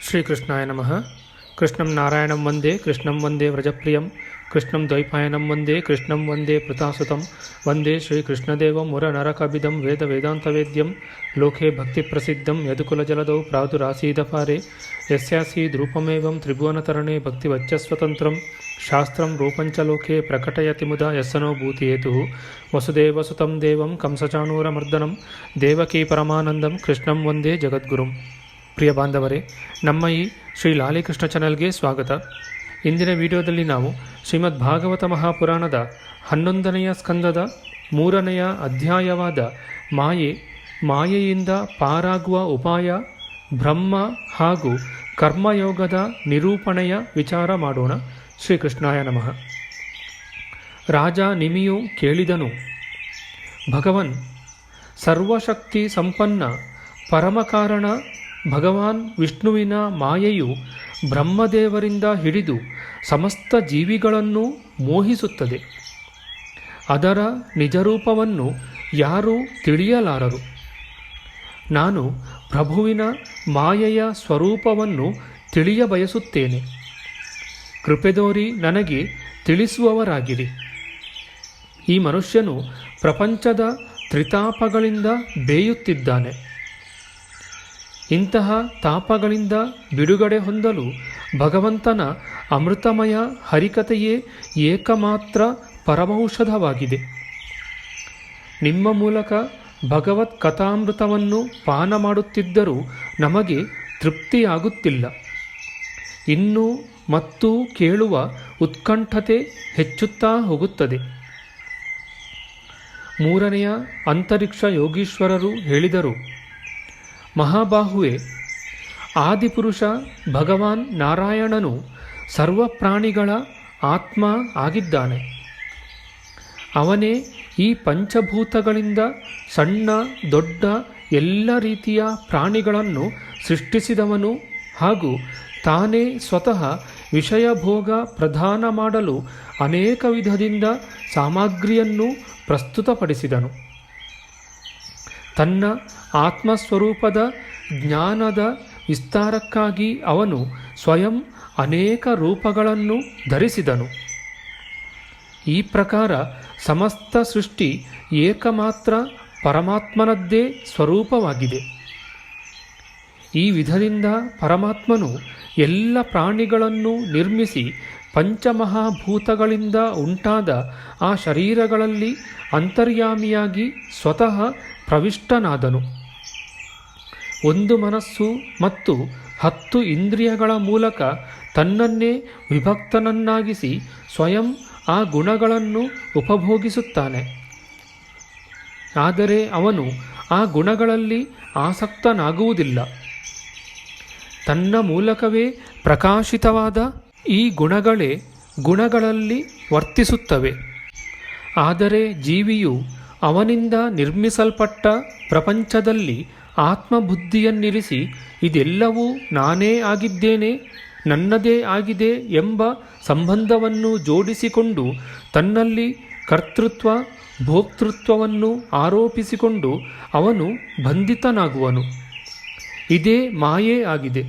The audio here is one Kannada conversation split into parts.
ಶ್ರೀಕೃಷ್ಣಾಯ ನಮಃ. ಕೃಷ್ಣಂ ನಾರಾಯಣಂ ವಂದೇ ಕೃಷ್ಣಂ ವಂದೇ ವ್ರಜಪ್ರಿಯಂ ಕೃಷ್ಣಂ ದ್ವೈಪಾಯನಂ ವಂದೇ ಕೃಷ್ಣಂ ವಂದೇ ಪೃಥಾಸುತಂ ವಂದೇ ಶ್ರೀಕೃಷ್ಣದೇವಂ ಮುರನರಕಬಿದಂ ವೇದ ವೇದಾಂತವೇದ್ಯಂ ಲೋಕೆ ಭಕ್ತಿಪ್ರಸಿದ್ಧಂ ಯದುಕುಲಜಲದೌ ಪ್ರಾದುರಾಸೀದಪಾರೆ ಯಸ್ಯಾಸೀದ್ ರೂಪಮೇವಂ ತ್ರಿಭುವನತರಣೆ ಭಕ್ತಿವಚ್ಚಸ್ವತಂತ್ರಂ ಶಾಸ್ತ್ರಂ ರೂಪಂಚ ಲೋಕೆ ಪ್ರಕಟಯತಿ ಮುದಾ ಯಸ್ಸನೋ ಭೂತಿಯೇತುಃ ವಸುದೇವಸುತಂ ದೇವಂ ಕಂಸಚಾಣೂರಮರ್ದನಂ ದೇವಕೀ ಪರಮಾನಂದಂ ಕೃಷ್ಣಂ ವಂದೇ ಜಗದ್ಗುರುಂ. ಪ್ರಿಯ ಬಾಂಧವರೇ, ನಮ್ಮ ಈ ಶ್ರೀ ಲಾಲಿಕೃಷ್ಣ ಚಾನಲ್ಗೆ ಸ್ವಾಗತ. ಇಂದಿನ ವಿಡಿಯೋದಲ್ಲಿ ನಾವು ಶ್ರೀಮದ್ ಭಾಗವತ ಮಹಾಪುರಾಣದ 11ನೆಯ ಸ್ಕಂದದ 3ನೆಯ ಅಧ್ಯಾಯವಾದ ಮಾಯೆಯಿಂದ ಪಾರಾಗುವ ಉಪಾಯ, ಬ್ರಹ್ಮ ಹಾಗೂ ಕರ್ಮಯೋಗದ ನಿರೂಪಣೆಯ ವಿಚಾರ ಮಾಡೋಣ. ಶ್ರೀಕೃಷ್ಣಾಯ ನಮಃ. ರಾಜ ನಿಮಿಯು ಕೇಳಿದನು, ಭಗವನ್ ಸರ್ವಶಕ್ತಿ ಸಂಪನ್ನ ಪರಮಕಾರಣ ಭಗವಾನ್ ವಿಷ್ಣುವಿನ ಮಾಯೆಯು ಬ್ರಹ್ಮದೇವರಿಂದ ಹಿಡಿದು ಸಮಸ್ತ ಜೀವಿಗಳನ್ನು ಮೋಹಿಸುತ್ತದೆ. ಅದರ ನಿಜರೂಪವನ್ನು ಯಾರೂ ತಿಳಿಯಲಾರರು. ನಾನು ಪ್ರಭುವಿನ ಮಾಯೆಯ ಸ್ವರೂಪವನ್ನು ತಿಳಿಯಬಯಸುತ್ತೇನೆ. ಕೃಪೆದೋರಿ ನನಗೆ ತಿಳಿಸುವವರಾಗಿರಿ. ಈ ಮನುಷ್ಯನು ಪ್ರಪಂಚದ ತ್ರಿತಾಪಗಳಿಂದ ಬೇಯುತ್ತಿದ್ದಾನೆ. ಇಂತಹ ತಾಪಗಳಿಂದ ಬಿಡುಗಡೆ ಹೊಂದಲು ಭಗವಂತನ ಅಮೃತಮಯ ಹರಿಕಥೆಯೇ ಏಕಮಾತ್ರ ಪರಮೌಷಧವಾಗಿದೆ. ನಿಮ್ಮ ಮೂಲಕ ಭಗವತ್ ಕಥಾಮೃತವನ್ನು ಪಾನ ಮಾಡುತ್ತಿದ್ದರೂ ನಮಗೆ ತೃಪ್ತಿಯಾಗುತ್ತಿಲ್ಲ. ಇನ್ನೂ ಮತ್ತು ಕೇಳುವ ಉತ್ಕಂಠತೆ ಹೆಚ್ಚುತ್ತಾ ಹೋಗುತ್ತದೆ. 3ನೆಯ ಅಂತರಿಕ್ಷ ಯೋಗೀಶ್ವರರು ಹೇಳಿದರು, ಮಹಾಬಾಹುವೆ, ಆದಿಪುರುಷ ಭಗವಾನ್ ನಾರಾಯಣನು ಸರ್ವ ಪ್ರಾಣಿಗಳ ಆತ್ಮ ಆಗಿದ್ದಾನೆ. ಅವನೇ ಈ ಪಂಚಭೂತಗಳಿಂದ ಸಣ್ಣ ದೊಡ್ಡ ಎಲ್ಲ ರೀತಿಯ ಪ್ರಾಣಿಗಳನ್ನು ಸೃಷ್ಟಿಸಿದವನು ಹಾಗೂ ತಾನೇ ಸ್ವತಃ ವಿಷಯಭೋಗ ಪ್ರದಾನ ಮಾಡಲು ಅನೇಕ ವಿಧದಿಂದ ಸಾಮಗ್ರಿಯನ್ನು ಪ್ರಸ್ತುತಪಡಿಸಿದನು. ತನ್ನ ಆತ್ಮಸ್ವರೂಪದ ಜ್ಞಾನದ ವಿಸ್ತಾರಕ್ಕಾಗಿ ಅವನು ಸ್ವಯಂ ಅನೇಕ ರೂಪಗಳನ್ನು ಧರಿಸಿದನು. ಈ ಪ್ರಕಾರ ಸಮಸ್ತ ಸೃಷ್ಟಿ ಏಕಮಾತ್ರ ಪರಮಾತ್ಮನದ್ದೇ ಸ್ವರೂಪವಾಗಿದೆ. ಈ ವಿಧದಿಂದ ಪರಮಾತ್ಮನು ಎಲ್ಲ ಪ್ರಾಣಿಗಳನ್ನು ನಿರ್ಮಿಸಿ ಪಂಚಮಹಾಭೂತಗಳಿಂದ ಉಂಟಾದ ಆ ಶರೀರಗಳಲ್ಲಿ ಅಂತರ್ಯಾಮಿಯಾಗಿ ಸ್ವತಃ ಪ್ರವಿಷ್ಟನಾದನು. 1 ಮನಸ್ಸು ಮತ್ತು 10 ಇಂದ್ರಿಯಗಳ ಮೂಲಕ ತನ್ನನ್ನೇ ವಿಭಕ್ತನನ್ನಾಗಿಸಿ ಸ್ವಯಂ ಆ ಗುಣಗಳನ್ನು ಉಪಭೋಗಿಸುತ್ತಾನೆ. ಆದರೆ ಅವನು ಆ ಗುಣಗಳಲ್ಲಿ ಆಸಕ್ತನಾಗುವುದಿಲ್ಲ. ತನ್ನ ಮೂಲಕವೇ ಪ್ರಕಾಶಿತವಾದ ಈ ಗುಣಗಳೇ ಗುಣಗಳಲ್ಲಿ ವರ್ತಿಸುತ್ತವೆ. ಆದರೆ ಜೀವಿಯು ಅವನಿಂದ ನಿರ್ಮಿಸಲ್ಪಟ್ಟ ಪ್ರಪಂಚದಲ್ಲಿ ಆತ್ಮಬುದ್ಧಿಯನ್ನಿರಿಸಿ ಇದೆಲ್ಲವೂ ನಾನೇ ಆಗಿದ್ದೇನೆ, ನನ್ನದೇ ಆಗಿದೆ ಎಂಬ ಸಂಬಂಧವನ್ನು ಜೋಡಿಸಿಕೊಂಡು ತನ್ನಲ್ಲಿ ಕರ್ತೃತ್ವ ಭೋಕ್ತೃತ್ವವನ್ನು ಆರೋಪಿಸಿಕೊಂಡು ಅವನು ಬಂಧಿತನಾಗುವನು. ಇದೇ ಮಾಯೆ ಆಗಿದೆ.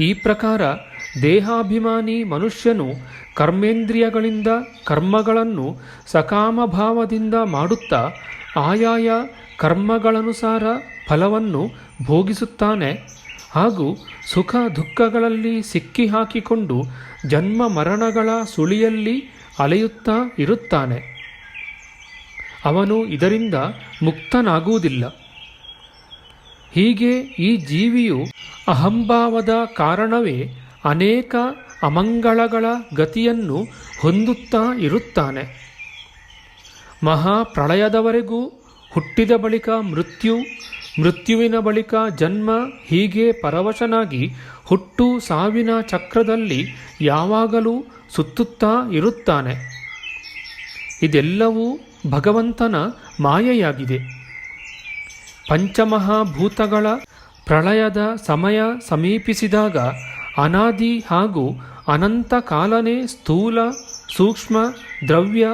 ಈ ಪ್ರಕಾರ ದೇಹಾಭಿಮಾನಿ ಮನುಷ್ಯನು ಕರ್ಮೇಂದ್ರಿಯಗಳಿಂದ ಕರ್ಮಗಳನ್ನು ಸಕಾಮಭಾವದಿಂದ ಮಾಡುತ್ತಾ ಆಯಾಯ ಕರ್ಮಗಳನುಸಾರ ಫಲವನ್ನು ಭೋಗಿಸುತ್ತಾನೆ ಹಾಗೂ ಸುಖ ದುಃಖಗಳಲ್ಲಿ ಸಿಕ್ಕಿ ಹಾಕಿಕೊಂಡು ಜನ್ಮ ಮರಣಗಳ ಸುಳಿಯಲ್ಲಿ ಅಲೆಯುತ್ತಾ ಇರುತ್ತಾನೆ. ಅವನು ಇದರಿಂದ ಮುಕ್ತನಾಗುವುದಿಲ್ಲ. ಹೀಗೆ ಈ ಜೀವಿಯು ಅಹಂಭಾವದ ಕಾರಣವೇ ಅನೇಕ ಅಮಂಗಳಗಳ ಗತಿಯನ್ನು ಹೊಂದುತ್ತಾ ಇರುತ್ತಾನೆ. ಮಹಾಪ್ರಳಯದವರೆಗೂ ಹುಟ್ಟಿದ ಬಳಿಕ ಮೃತ್ಯುವಿನ ಬಳಿಕ ಜನ್ಮ, ಹೀಗೆ ಪರವಶನಾಗಿ ಹುಟ್ಟು ಸಾವಿನ ಚಕ್ರದಲ್ಲಿ ಯಾವಾಗಲೂ ಸುತ್ತುತ್ತಾ ಇರುತ್ತಾನೆ. ಇದೆಲ್ಲವೂ ಭಗವಂತನ ಮಾಯೆಯಾಗಿದೆ. ಪಂಚಮಹಾಭೂತಗಳ ಪ್ರಳಯದ ಸಮಯ ಸಮೀಪಿಸಿದಾಗ ಅನಾದಿ ಹಾಗೂ ಅನಂತ ಕಾಲನೇ ಸ್ಥೂಲ ಸೂಕ್ಷ್ಮ ದ್ರವ್ಯ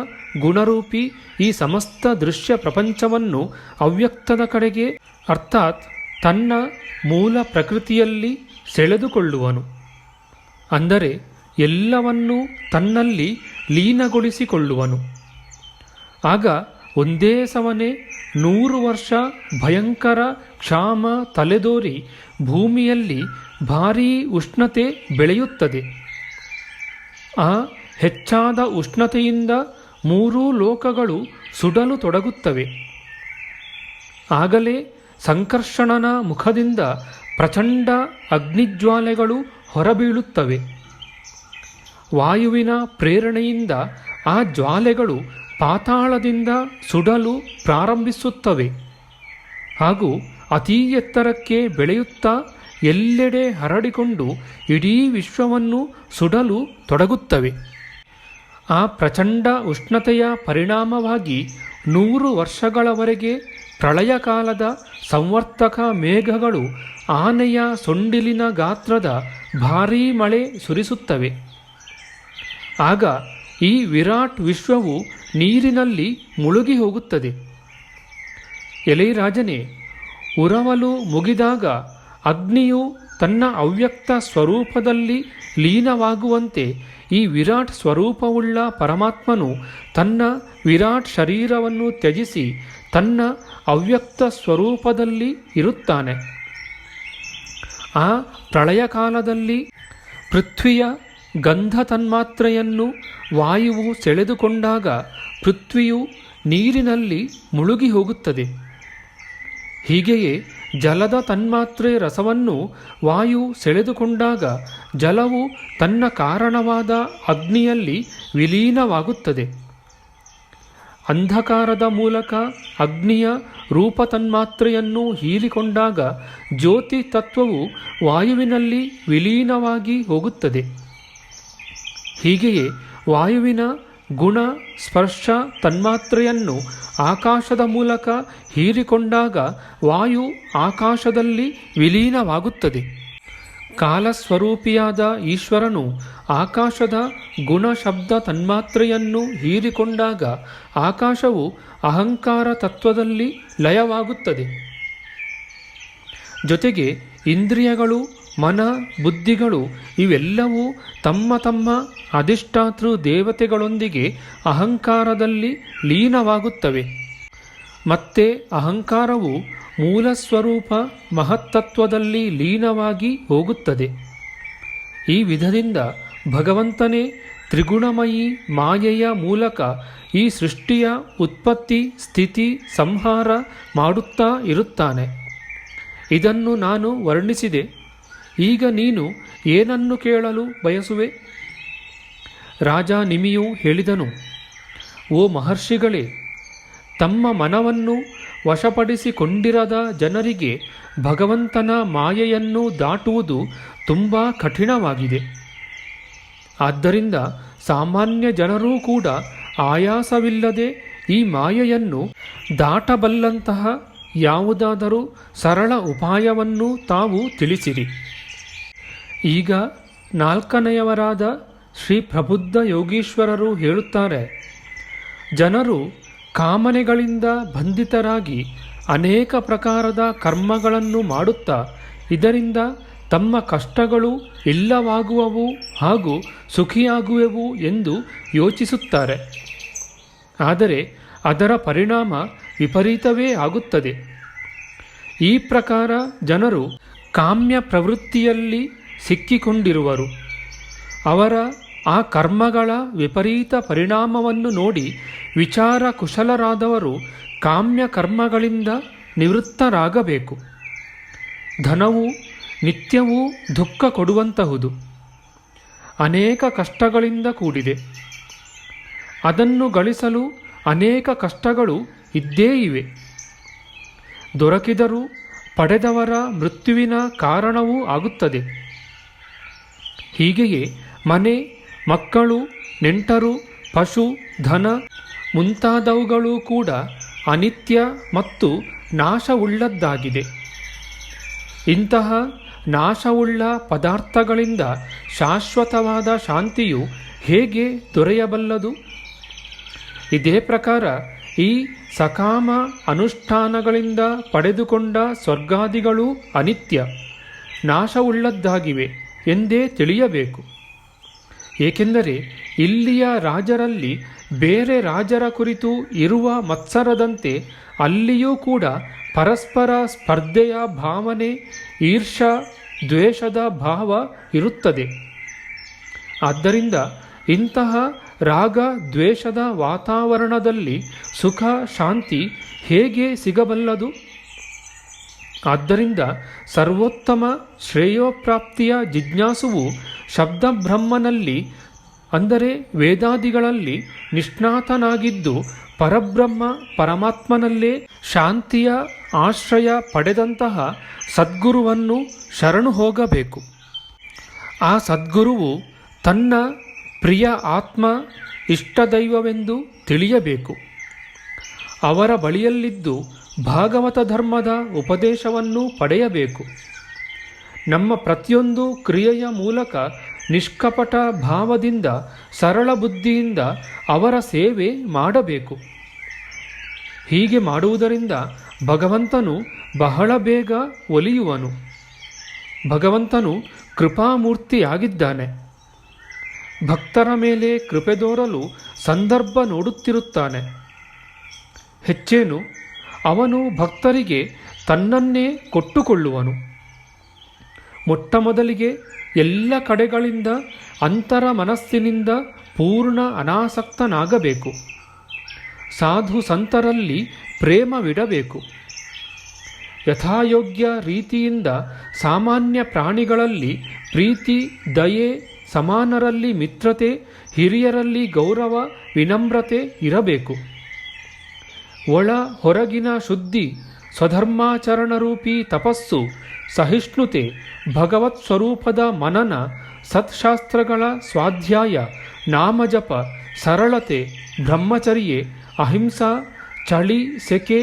ಗುಣರೂಪಿ ಈ ಸಮಸ್ತ ದೃಶ್ಯ ಪ್ರಪಂಚವನ್ನು ಅವ್ಯಕ್ತದ ಕಡೆಗೆ ಅರ್ಥಾತ್ ತನ್ನ ಮೂಲ ಪ್ರಕೃತಿಯಲ್ಲಿ ಸೆಳೆದುಕೊಳ್ಳುವನು. ಅಂದರೆ ಎಲ್ಲವನ್ನೂ ತನ್ನಲ್ಲಿ ಲೀನಗೊಳಿಸಿಕೊಳ್ಳುವನು. ಆಗ ಒಂದೇ ಸಮನೆ 100 ವರ್ಷ ಭಯಂಕರ ಕ್ಷಾಮ ತಲೆದೋರಿ ಭೂಮಿಯಲ್ಲಿ ಭಾರೀ ಉಷ್ಣತೆ ಬೆಳೆಯುತ್ತದೆ. ಆ ಹೆಚ್ಚಾದ ಉಷ್ಣತೆಯಿಂದ 3 ಲೋಕಗಳು ಸುಡಲು ತೊಡಗುತ್ತವೆ. ಆಗಲೇ ಸಂಕರ್ಷಣನ ಮುಖದಿಂದ ಪ್ರಚಂಡ ಅಗ್ನಿಜ್ವಾಲೆಗಳು ಹೊರಬೀಳುತ್ತವೆ. ವಾಯುವಿನ ಪ್ರೇರಣೆಯಿಂದ ಆ ಜ್ವಾಲೆಗಳು ಪಾತಾಳದಿಂದ ಸುಡಲು ಪ್ರಾರಂಭಿಸುತ್ತವೆ ಹಾಗೂ ಅತೀ ಎತ್ತರಕ್ಕೆ ಬೆಳೆಯುತ್ತಾ ಎಲ್ಲೆಡೆ ಹರಡಿಕೊಂಡು ಇಡೀ ವಿಶ್ವವನ್ನು ಸುಡಲು ತೊಡಗುತ್ತವೆ. ಆ ಪ್ರಚಂಡ ಉಷ್ಣತೆಯ ಪರಿಣಾಮವಾಗಿ 100 ವರ್ಷಗಳವರೆಗೆ ಪ್ರಳಯ ಕಾಲದ ಸಂವರ್ತಕ ಮೇಘಗಳು ಆನೆಯ ಸೊಂಡಿಲಿನ ಗಾತ್ರದ ಭಾರೀ ಮಳೆ ಸುರಿಸುತ್ತವೆ. ಆಗ ಈ ವಿರಾಟ್ ವಿಶ್ವವು ನೀರಿನಲ್ಲಿ ಮುಳುಗಿ ಹೋಗುತ್ತದೆ. ಎಲೈ ರಾಜನೇ, ಉರವಲು ಮುಗಿದಾಗ ಅಗ್ನಿಯು ತನ್ನ ಅವ್ಯಕ್ತ ಸ್ವರೂಪದಲ್ಲಿ ಲೀನವಾಗುವಂತೆ ಈ ವಿರಾಟ್ ಸ್ವರೂಪವುಳ್ಳ ಪರಮಾತ್ಮನು ತನ್ನ ವಿರಾಟ್ ಶರೀರವನ್ನು ತ್ಯಜಿಸಿ ತನ್ನ ಅವ್ಯಕ್ತ ಸ್ವರೂಪದಲ್ಲಿ ಇರುತ್ತಾನೆ. ಆ ಪ್ರಳಯ ಕಾಲದಲ್ಲಿ ಪೃಥ್ವಿಯ ಗಂಧ ತನ್ಮಾತ್ರೆಯನ್ನು ವಾಯುವು ಸೆಳೆದುಕೊಂಡಾಗ ಪೃಥ್ವಿಯು ನೀರಿನಲ್ಲಿ ಮುಳುಗಿ ಹೋಗುತ್ತದೆ. ಹೀಗೆಯೇ ಜಲದ ತನ್ಮಾತ್ರೆ ರಸವನ್ನು ವಾಯು ಸೆಳೆದುಕೊಂಡಾಗ ಜಲವು ತನ್ನ ಕಾರಣವಾದ ಅಗ್ನಿಯಲ್ಲಿ ವಿಲೀನವಾಗುತ್ತದೆ. ಅಂಧಕಾರದ ಮೂಲಕ ಅಗ್ನಿಯ ರೂಪ ತನ್ಮಾತ್ರೆಯನ್ನು ಹೀರಿಕೊಂಡಾಗ ಜ್ಯೋತಿ ತತ್ವವು ವಾಯುವಿನಲ್ಲಿ ವಿಲೀನವಾಗಿ ಹೋಗುತ್ತದೆ. ಹೀಗೆಯೇ ವಾಯುವಿನ ಗುಣ ಸ್ಪರ್ಶ ತನ್ಮಾತ್ರೆಯನ್ನು ಆಕಾಶದ ಮೂಲಕ ಹೀರಿಕೊಂಡಾಗ ವಾಯು ಆಕಾಶದಲ್ಲಿ ವಿಲೀನವಾಗುತ್ತದೆ. ಕಾಲಸ್ವರೂಪಿಯಾದ ಈಶ್ವರನು ಆಕಾಶದ ಗುಣ ಶಬ್ದ ತನ್ಮಾತ್ರೆಯನ್ನು ಹೀರಿಕೊಂಡಾಗ ಆಕಾಶವು ಅಹಂಕಾರ ತತ್ವದಲ್ಲಿ ಲಯವಾಗುತ್ತದೆ. ಜೊತೆಗೆ ಇಂದ್ರಿಯಗಳು, ಮನ, ಬುದ್ಧಿಗಳು ಇವೆಲ್ಲವೂ ತಮ್ಮ ತಮ್ಮ ಅಧಿಷ್ಠಾತೃ ದೇವತೆಗಳೊಂದಿಗೆ ಅಹಂಕಾರದಲ್ಲಿ ಲೀನವಾಗುತ್ತವೆ. ಮತ್ತೆ ಅಹಂಕಾರವು ಮೂಲಸ್ವರೂಪ ಮಹತ್ತತ್ವದಲ್ಲಿ ಲೀನವಾಗಿ ಹೋಗುತ್ತದೆ. ಈ ವಿಧದಿಂದ ಭಗವಂತನೇ ತ್ರಿಗುಣಮಯಿ ಮಾಯೆಯ ಮೂಲಕ ಈ ಸೃಷ್ಟಿಯ ಉತ್ಪತ್ತಿ, ಸ್ಥಿತಿ, ಸಂಹಾರ ಮಾಡುತ್ತಾ ಇರುತ್ತಾನೆ. ಇದನ್ನು ನಾನು ವರ್ಣಿಸಿದೆ. ಈಗ ನೀನು ಏನನ್ನು ಕೇಳಲು ಬಯಸುವೆ? ರಾಜ ನಿಮಿಯು ಹೇಳಿದನು, ಓ ಮಹರ್ಷಿಗಳೇ, ತಮ್ಮ ಮನವನ್ನು ವಶಪಡಿಸಿಕೊಂಡಿರದ ಜನರಿಗೆ ಭಗವಂತನ ಮಾಯೆಯನ್ನು ದಾಟುವುದು ತುಂಬ ಕಠಿಣವಾಗಿದೆ. ಆದ್ದರಿಂದ ಸಾಮಾನ್ಯ ಜನರೂ ಕೂಡ ಆಯಾಸವಿಲ್ಲದೆ ಈ ಮಾಯೆಯನ್ನು ದಾಟಬಲ್ಲಂತಹ ಯಾವುದಾದರೂ ಸರಳ ಉಪಾಯವನ್ನು ತಾವು ತಿಳಿಸಿರಿ. ಈಗ 4ನೆಯವರಾದ ಶ್ರೀ ಪ್ರಬುದ್ಧ ಯೋಗೀಶ್ವರರು ಹೇಳುತ್ತಾರೆ, ಜನರು ಕಾಮನೆಗಳಿಂದ ಬಂಧಿತರಾಗಿ ಅನೇಕ ಪ್ರಕಾರದ ಕರ್ಮಗಳನ್ನು ಮಾಡುತ್ತಾ ಇದರಿಂದ ತಮ್ಮ ಕಷ್ಟಗಳು ಇಲ್ಲವಾಗುವವು ಹಾಗೂ ಸುಖಿಯಾಗುವೆವು ಎಂದು ಯೋಚಿಸುತ್ತಾರೆ. ಆದರೆ ಅದರ ಪರಿಣಾಮ ವಿಪರೀತವೇ ಆಗುತ್ತದೆ. ಈ ಪ್ರಕಾರ ಜನರು ಕಾಮ್ಯ ಪ್ರವೃತ್ತಿಯಲ್ಲಿ ಸಿಕ್ಕಿಕೊಂಡಿರುವರು. ಅವರ ಆ ಕರ್ಮಗಳ ವಿಪರೀತ ಪರಿಣಾಮವನ್ನು ನೋಡಿ ವಿಚಾರ ಕುಶಲರಾದವರು ಕಾಮ್ಯ ಕರ್ಮಗಳಿಂದ ನಿವೃತ್ತರಾಗಬೇಕು. ಧನವು ನಿತ್ಯವೂ ದುಃಖ ಕೊಡುವಂತಹುದು, ಅನೇಕ ಕಷ್ಟಗಳಿಂದ ಕೂಡಿದೆ. ಅದನ್ನು ಗಳಿಸಲು ಅನೇಕ ಕಷ್ಟಗಳು ಇದ್ದೇ ಇವೆ. ದೊರಕಿದರೂ ಪಡೆದವರ ಮೃತ್ಯುವಿನ ಕಾರಣವೂ ಆಗುತ್ತದೆ. ಹೀಗೆಯೇ ಮನೆ, ಮಕ್ಕಳು, ನೆಂಟರು, ಪಶು, ಧನ ಮುಂತಾದವುಗಳು ಕೂಡ ಅನಿತ್ಯ ಮತ್ತು ನಾಶವುಳ್ಳದ್ದಾಗಿದೆ. ಇಂತಹ ನಾಶವುಳ್ಳ ಪದಾರ್ಥಗಳಿಂದ ಶಾಶ್ವತವಾದ ಶಾಂತಿಯು ಹೇಗೆ ದೊರೆಯಬಲ್ಲದು? ಇದೇ ಪ್ರಕಾರ ಈ ಸಕಾಮ ಅನುಷ್ಠಾನಗಳಿಂದ ಪಡೆದುಕೊಂಡ ಸ್ವರ್ಗಾದಿಗಳೂ ಅನಿತ್ಯ, ನಾಶವುಳ್ಳದ್ದಾಗಿವೆ ಎಂದೇ ತಿಳಿಯಬೇಕು. ಏಕೆಂದರೆ ಇಲ್ಲಿಯ ರಾಜರಲ್ಲಿ ಬೇರೆ ರಾಜರ ಕುರಿತು ಇರುವ ಮತ್ಸರದಂತೆ ಅಲ್ಲಿಯೂ ಕೂಡ ಪರಸ್ಪರ ಸ್ಪರ್ಧೆಯ ಭಾವನೆ, ಈರ್ಷಾ ದ್ವೇಷದ ಭಾವ ಇರುತ್ತದೆ. ಆದ್ದರಿಂದ ಇಂತಹ ರಾಗ ದ್ವೇಷದ ವಾತಾವರಣದಲ್ಲಿ ಸುಖ ಶಾಂತಿ ಹೇಗೆ ಸಿಗಬಲ್ಲದು? ಆದ್ದರಿಂದ ಸರ್ವೋತ್ತಮ ಶ್ರೇಯೋಪ್ರಾಪ್ತಿಯ ಜಿಜ್ಞಾಸುವು ಶಬ್ದಬ್ರಹ್ಮನಲ್ಲಿ ಅಂದರೆ ವೇದಾದಿಗಳಲ್ಲಿ ನಿಷ್ಣಾತನಾಗಿದ್ದು ಪರಬ್ರಹ್ಮ ಪರಮಾತ್ಮನಲ್ಲೇ ಶಾಂತಿಯ ಆಶ್ರಯ ಪಡೆದಂತಹ ಸದ್ಗುರುವನ್ನು ಶರಣು ಹೋಗಬೇಕು. ಆ ಸದ್ಗುರುವು ತನ್ನ ಪ್ರಿಯ ಆತ್ಮ ಇಷ್ಟದೈವವೆಂದು ತಿಳಿಯಬೇಕು. ಅವರ ಬಳಿಯಲ್ಲಿದ್ದು ಭಾಗವತ ಧರ್ಮದ ಉಪದೇಶವನ್ನು ಪಡೆಯಬೇಕು. ನಮ್ಮ ಪ್ರತಿಯೊಂದು ಕ್ರಿಯೆಯ ಮೂಲಕ ನಿಷ್ಕಪಟ ಭಾವದಿಂದ ಸರಳ ಬುದ್ಧಿಯಿಂದ ಅವರ ಸೇವೆ ಮಾಡಬೇಕು. ಹೀಗೆ ಮಾಡುವುದರಿಂದ ಭಗವಂತನು ಬಹಳ ಬೇಗ ಒಲಿಯುವನು. ಭಗವಂತನು ಕೃಪಾಮೂರ್ತಿಯಾಗಿದ್ದಾನೆ. ಭಕ್ತರ ಮೇಲೆ ಕೃಪೆದೋರಲು ಸಂದರ್ಭ ನೋಡುತ್ತಿರುತ್ತಾನೆ. ಹೆಚ್ಚೇನು, ಅವನು ಭಕ್ತರಿಗೆ ತನ್ನನ್ನೇ ಕೊಟ್ಟುಕೊಳ್ಳುವನು. ಮೊಟ್ಟಮೊದಲಿಗೆ ಎಲ್ಲ ಕಡೆಗಳಿಂದ ಅಂತರ ಮನಸ್ಸಿನಿಂದ ಪೂರ್ಣ ಅನಾಸಕ್ತನಾಗಬೇಕು. ಸಾಧು ಸಂತರಲ್ಲಿ ಪ್ರೇಮವಿಡಬೇಕು. ಯಥಾಯೋಗ್ಯ ರೀತಿಯಿಂದ ಸಾಮಾನ್ಯ ಪ್ರಾಣಿಗಳಲ್ಲಿ ಪ್ರೀತಿ, ದಯೆ, ಸಮಾನರಲ್ಲಿ ಮಿತ್ರತೆ, ಹಿರಿಯರಲ್ಲಿ ಗೌರವ, ವಿನಮ್ರತೆ ಇರಬೇಕು. ಒಳ ಹೊರಗಿನ ಶುದ್ಧಿ, ಸ್ವಧರ್ಮಾಚರಣರೂಪಿ ತಪಸ್ಸು, ಸಹಿಷ್ಣುತೆ, ಭಗವತ್ ಸ್ವರೂಪದ ಮನನ, ಸತ್ಶಾಸ್ತ್ರಗಳ ಸ್ವಾಧ್ಯಾಯ, ನಾಮಜಪ, ಸರಳತೆ, ಬ್ರಹ್ಮಚರ್ಯೆ, ಅಹಿಂಸಾ, ಚಳಿ ಸೆಕೆ,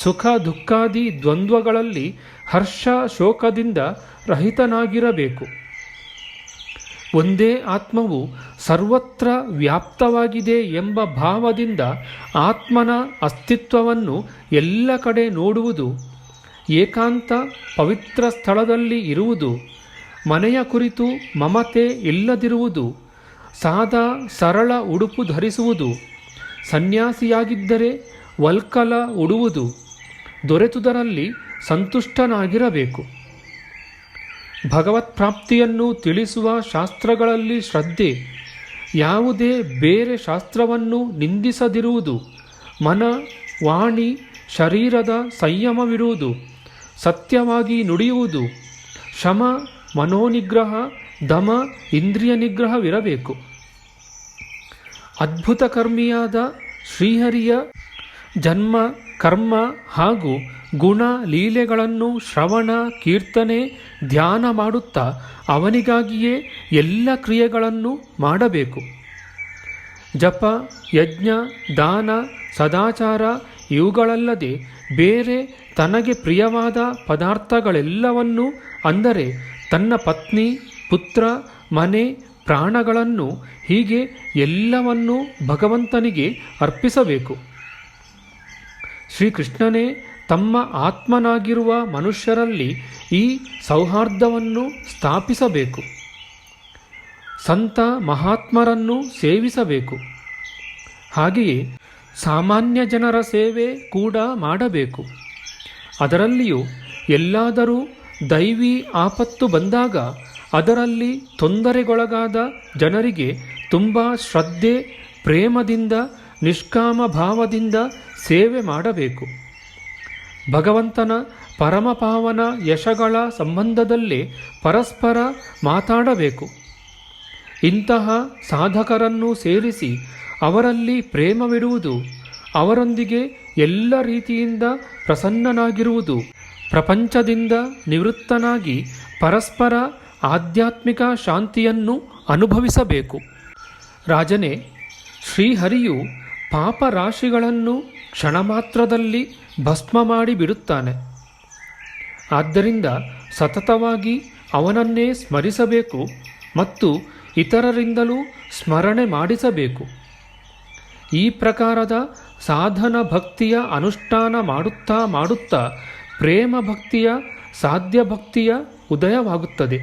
ಸುಖ ದುಃಖಾದಿ ದ್ವಂದ್ವಗಳಲ್ಲಿ ಹರ್ಷ ಶೋಕದಿಂದ ರಹಿತನಾಗಿರಬೇಕು. ಒಂದೇ ಆತ್ಮವು ಸರ್ವತ್ರ ವ್ಯಾಪ್ತವಾಗಿದೆ ಎಂಬ ಭಾವದಿಂದ ಆತ್ಮನ ಅಸ್ತಿತ್ವವನ್ನು ಎಲ್ಲ ಕಡೆ ನೋಡುವುದು, ಏಕಾಂತ ಪವಿತ್ರ ಸ್ಥಳದಲ್ಲಿ ಇರುವುದು, ಮನೆಯ ಕುರಿತು ಮಮತೆ ಇಲ್ಲದಿರುವುದು, ಸಾದಾ ಸರಳ ಉಡುಪು ಧರಿಸುವುದು, ಸನ್ಯಾಸಿಯಾಗಿದ್ದರೆ ವಲ್ಕಲ ಉಡುವುದು, ದೊರೆತುದರಲ್ಲಿ ಸಂತುಷ್ಟನಾಗಿರಬೇಕು. ಭಗವತ್ಪ್ರಾಪ್ತಿಯನ್ನು ತಿಳಿಸುವ ಶಾಸ್ತ್ರಗಳಲ್ಲಿ ಶ್ರದ್ಧೆ, ಯಾವುದೇ ಬೇರೆ ಶಾಸ್ತ್ರವನ್ನು ನಿಂದಿಸದಿರುವುದು, ಮನ ವಾಣಿ ಶರೀರದ ಸಂಯಮವಿರುವುದು, ಸತ್ಯವಾಗಿ ನುಡಿಯುವುದು, ಶಮ ಮನೋನಿಗ್ರಹ, ದಮ ಇಂದ್ರಿಯ ನಿಗ್ರಹವಿರಬೇಕು. ಅದ್ಭುತ ಕರ್ಮಿಯಾದ ಶ್ರೀಹರಿಯ ಜನ್ಮ, ಕರ್ಮ ಹಾಗೂ ಗುಣ ಲೀಲೆಗಳನ್ನು ಶ್ರವಣ, ಕೀರ್ತನೆ, ಧ್ಯಾನ ಮಾಡುತ್ತಾ ಅವನಿಗಾಗಿಯೇ ಎಲ್ಲ ಕ್ರಿಯೆಗಳನ್ನು ಮಾಡಬೇಕು. ಜಪ, ಯಜ್ಞ, ದಾನ, ಸದಾಚಾರ ಇವುಗಳಲ್ಲದೆ ಬೇರೆ ತನಗೆ ಪ್ರಿಯವಾದ ಪದಾರ್ಥಗಳೆಲ್ಲವನ್ನೂ ಅಂದರೆ ತನ್ನ ಪತ್ನಿ, ಪುತ್ರ, ಮನೆ, ಪ್ರಾಣಗಳನ್ನು ಹೀಗೆ ಎಲ್ಲವನ್ನೂ ಭಗವಂತನಿಗೆ ಅರ್ಪಿಸಬೇಕು. ಶ್ರೀಕೃಷ್ಣನೇ ತಮ್ಮ ಆತ್ಮನಾಗಿರುವ ಮನುಷ್ಯರಲ್ಲಿ ಈ ಸೌಹಾರ್ದವನ್ನು ಸ್ಥಾಪಿಸಬೇಕು. ಸಂತ ಮಹಾತ್ಮರನ್ನು ಸೇವಿಸಬೇಕು. ಹಾಗೆಯೇ ಸಾಮಾನ್ಯ ಜನರ ಸೇವೆ ಕೂಡ ಮಾಡಬೇಕು. ಅದರಲ್ಲಿಯೂ ಎಲ್ಲಾದರೂ ದೈವಿ ಆಪತ್ತು ಬಂದಾಗ ಅದರಲ್ಲಿ ತೊಂದರೆಗೊಳಗಾದ ಜನರಿಗೆ ತುಂಬ ಶ್ರದ್ಧೆ, ಪ್ರೇಮದಿಂದ, ನಿಷ್ಕಾಮ ಭಾವದಿಂದ ಸೇವೆ ಮಾಡಬೇಕು. ಭಗವಂತನ ಪರಮಪಾವನ ಯಶಗಳ ಸಂಬಂಧದಲ್ಲೇ ಪರಸ್ಪರ ಮಾತಾಡಬೇಕು. ಇಂತಹ ಸಾಧಕರನ್ನು ಸೇರಿಸಿ ಅವರಲ್ಲಿ ಪ್ರೇಮವಿಡುವುದು, ಅವರೊಂದಿಗೆ ಎಲ್ಲ ರೀತಿಯಿಂದ ಪ್ರಸನ್ನನಾಗಿರುವುದು, ಪ್ರಪಂಚದಿಂದ ನಿವೃತ್ತನಾಗಿ ಪರಸ್ಪರ ಆಧ್ಯಾತ್ಮಿಕ ಶಾಂತಿಯನ್ನು ಅನುಭವಿಸಬೇಕು. ರಾಜನೇ, ಶ್ರೀಹರಿಯು ಪಾಪರಾಶಿಗಳನ್ನು ಕ್ಷಣಮಾತ್ರದಲ್ಲಿ ಭಸ್ಮ ಮಾಡಿ ಬಿಡುತ್ತಾನೆ. ಆದ್ದರಿಂದ ಸತತವಾಗಿ ಅವನನ್ನೇ ಸ್ಮರಿಸಬೇಕು ಮತ್ತು ಇತರರಿಂದಲೂ ಸ್ಮರಣೆ ಮಾಡಿಸಬೇಕು. ಈ ಪ್ರಕಾರದ ಸಾಧನ ಭಕ್ತಿಯ ಅನುಷ್ಠಾನ ಮಾಡುತ್ತಾ ಮಾಡುತ್ತಾ ಪ್ರೇಮ ಭಕ್ತಿಯ ಸಾಧ್ಯ ಭಕ್ತಿಯ ಉದಯವಾಗುತ್ತದೆ.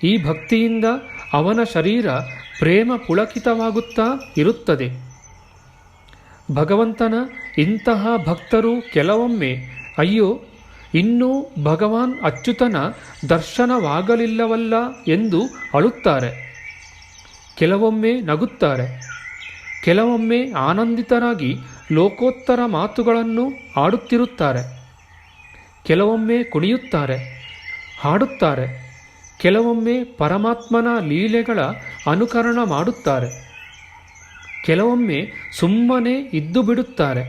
ಈ ಭಕ್ತಿಯಿಂದ ಅವನ ಶರೀರ ಪ್ರೇಮ ಪುಳಕಿತವಾಗುತ್ತಾ ಇರುತ್ತದೆ. ಭಗವಂತನ ಇಂತಹ ಭಕ್ತರು ಕೆಲವೊಮ್ಮೆ ಅಯ್ಯೋ ಇನ್ನೂ ಭಗವಾನ್ ಅಚ್ಯುತನ ದರ್ಶನವಾಗಲಿಲ್ಲವಲ್ಲ ಎಂದು ಅಳುತ್ತಾರೆ. ಕೆಲವೊಮ್ಮೆ ನಗುತ್ತಾರೆ. ಕೆಲವೊಮ್ಮೆ ಆನಂದಿತರಾಗಿ ಲೋಕೋತ್ತರ ಮಾತುಗಳನ್ನು ಆಡುತ್ತಿರುತ್ತಾರೆ. ಕೆಲವೊಮ್ಮೆ ಕುಣಿಯುತ್ತಾರೆ, ಹಾಡುತ್ತಾರೆ. ಕೆಲವೊಮ್ಮೆ ಪರಮಾತ್ಮನ ಲೀಲೆಗಳ ಅನುಕರಣ ಮಾಡುತ್ತಾರೆ. ಕೆಲವೊಮ್ಮೆ ಸುಮ್ಮನೆ ಇದ್ದು ಬಿಡುತ್ತಾರೆ.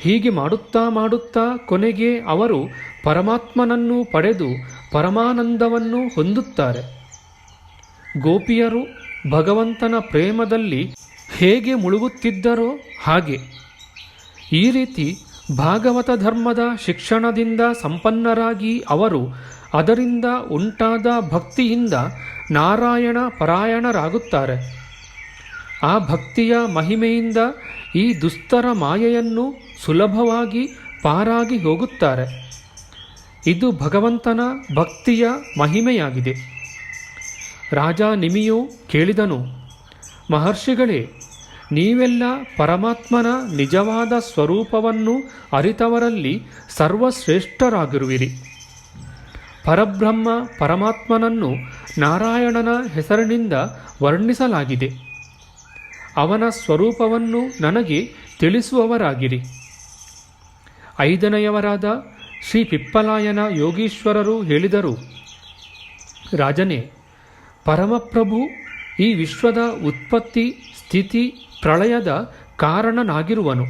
ಹೀಗೆ ಮಾಡುತ್ತಾ ಮಾಡುತ್ತಾ ಕೊನೆಗೆ ಅವರು ಪರಮಾತ್ಮನನ್ನು ಪಡೆದು ಪರಮಾನಂದವನ್ನು ಹೊಂದುತ್ತಾರೆ. ಗೋಪಿಯರು ಭಗವಂತನ ಪ್ರೇಮದಲ್ಲಿ ಹೇಗೆ ಮುಳುಗುತ್ತಿದ್ದರೋ ಹಾಗೆ. ಈ ರೀತಿ ಭಾಗವತ ಧರ್ಮದ ಶಿಕ್ಷಣದಿಂದ ಸಂಪನ್ನರಾಗಿ ಅವರು ಅದರಿಂದ ಉಂಟಾದ ಭಕ್ತಿಯಿಂದ ನಾರಾಯಣ ಪರಾಯಣರಾಗುತ್ತಾರೆ. ಆ ಭಕ್ತಿಯ ಮಹಿಮೆಯಿಂದ ಈ ದುಸ್ತರ ಮಾಯೆಯನ್ನು ಸುಲಭವಾಗಿ ಪಾರಾಗಿ ಹೋಗುತ್ತಾರೆ. ಇದು ಭಗವಂತನ ಭಕ್ತಿಯ ಮಹಿಮೆಯಾಗಿದೆ. ರಾಜ ನಿಮಿಯು ಕೇಳಿದನು, ಮಹರ್ಷಿಗಳೇ, ನೀವೆಲ್ಲ ಪರಮಾತ್ಮನ ನಿಜವಾದ ಸ್ವರೂಪವನ್ನು ಅರಿತವರಲ್ಲಿ ಸರ್ವಶ್ರೇಷ್ಠರಾಗಿರುವಿರಿ. ಪರಬ್ರಹ್ಮ ಪರಮಾತ್ಮನನ್ನು ನಾರಾಯಣನ ಹೆಸರಿನಿಂದ ವರ್ಣಿಸಲಾಗಿದೆ. ಅವನ ಸ್ವರೂಪವನ್ನು ನನಗೆ ತಿಳಿಸುವವರಾಗಿರಿ. ಐದನೆಯವರಾದ ಶ್ರೀ ಪಿಪ್ಪಲಾಯನ ಯೋಗೀಶ್ವರರು ಹೇಳಿದರು, ರಾಜನೇ, ಪರಮಪ್ರಭು ಈ ವಿಶ್ವದ ಉತ್ಪತ್ತಿ ಸ್ಥಿತಿ ಪ್ರಳಯದ ಕಾರಣನಾಗಿರುವನು.